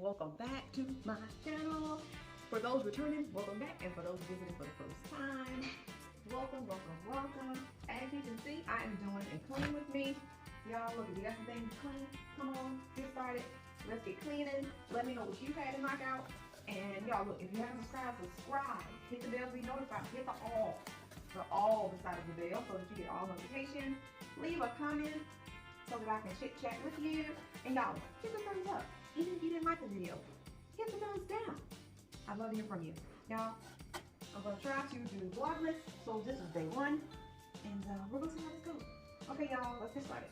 welcome back to my channel. For those returning, welcome back, and for those visiting for the first time, welcome, welcome, welcome. As you can see, I am doing a clean with me. Y'all, look, if you got some things to clean, come on, get started. Let's get cleaning. Let me know what you've had to knock out. And y'all, look, if you haven't subscribed, subscribe. Hit the bell to be notified. Hit the all beside of the bell so that you get all notifications. Leave a comment so that I can chit chat with you. And y'all, hit the thumbs up. Even if you didn't like the video, hit the thumbs down. I'd love to hear from you. Y'all, I'm gonna try to do Vlogmas. So this is day one, and we're gonna see how this goes. Okay, y'all, let's get started.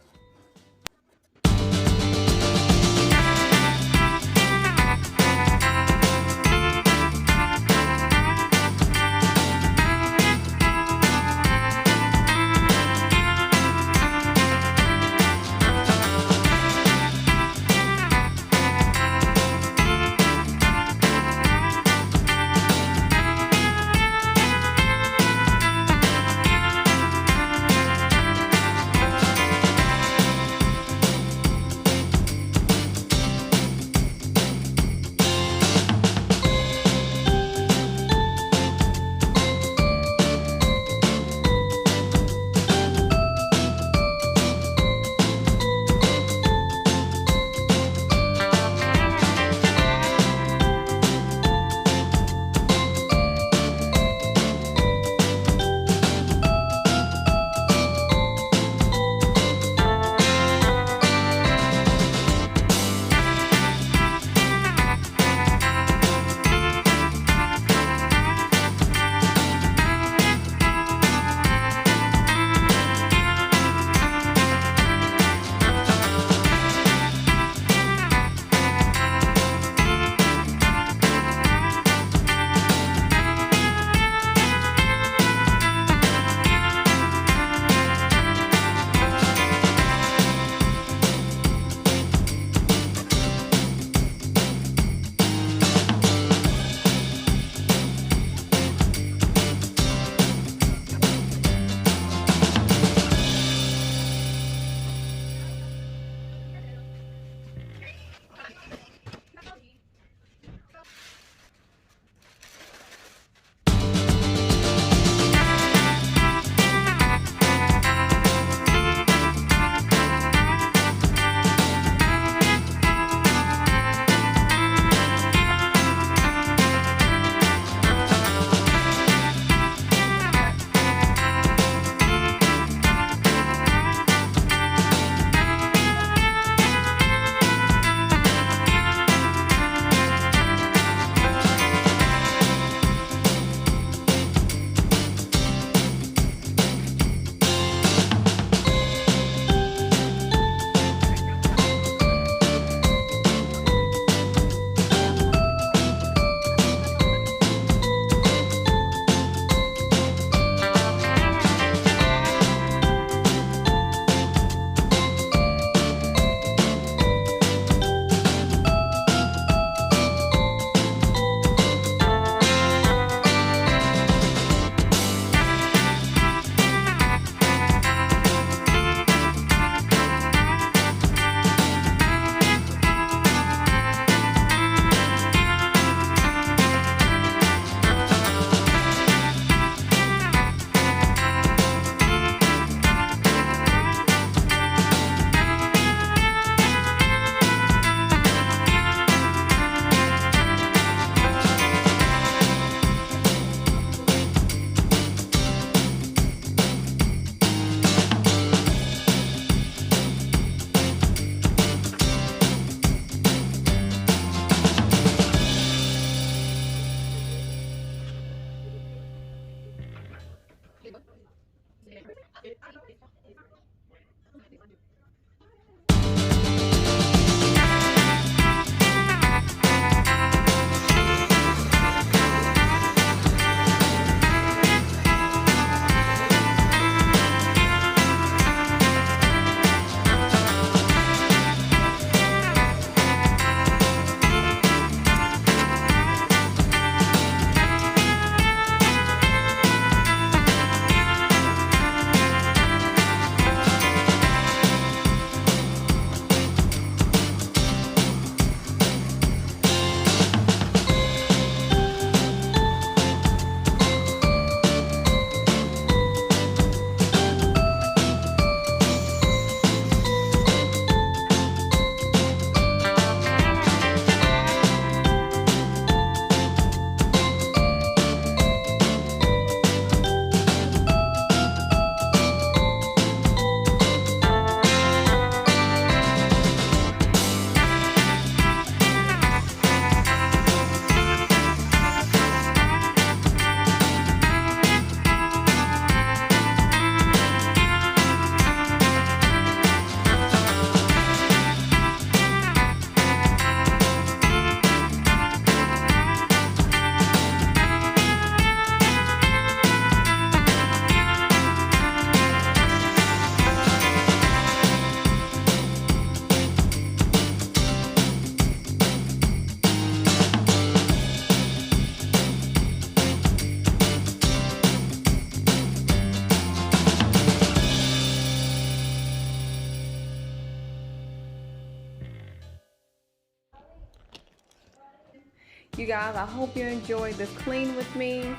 You guys, I hope you enjoyed this clean with me.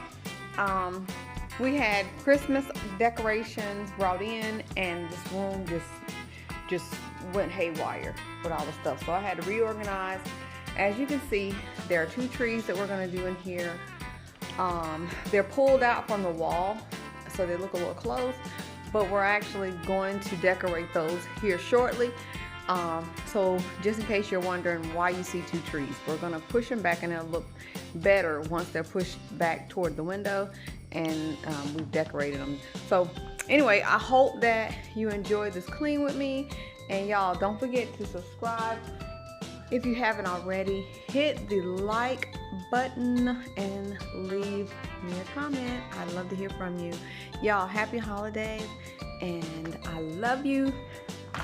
We had Christmas decorations brought in, and this room just went haywire with all the stuff. So I had to reorganize. As you can see, there are 2 trees that we're going to do in here. They're pulled out from the wall, so they look a little close, but we're actually going to decorate those here shortly. So just in case you're wondering why you see 2 trees, we're going to push them back and they'll look better once they're pushed back toward the window, and we've decorated them. So anyway, I hope that you enjoyed this clean with me, and y'all don't forget to subscribe if you haven't already. Hit the like button and leave me a comment. I'd love to hear from you. Y'all, happy holidays, and I love you.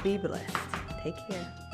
Be blessed. Take care.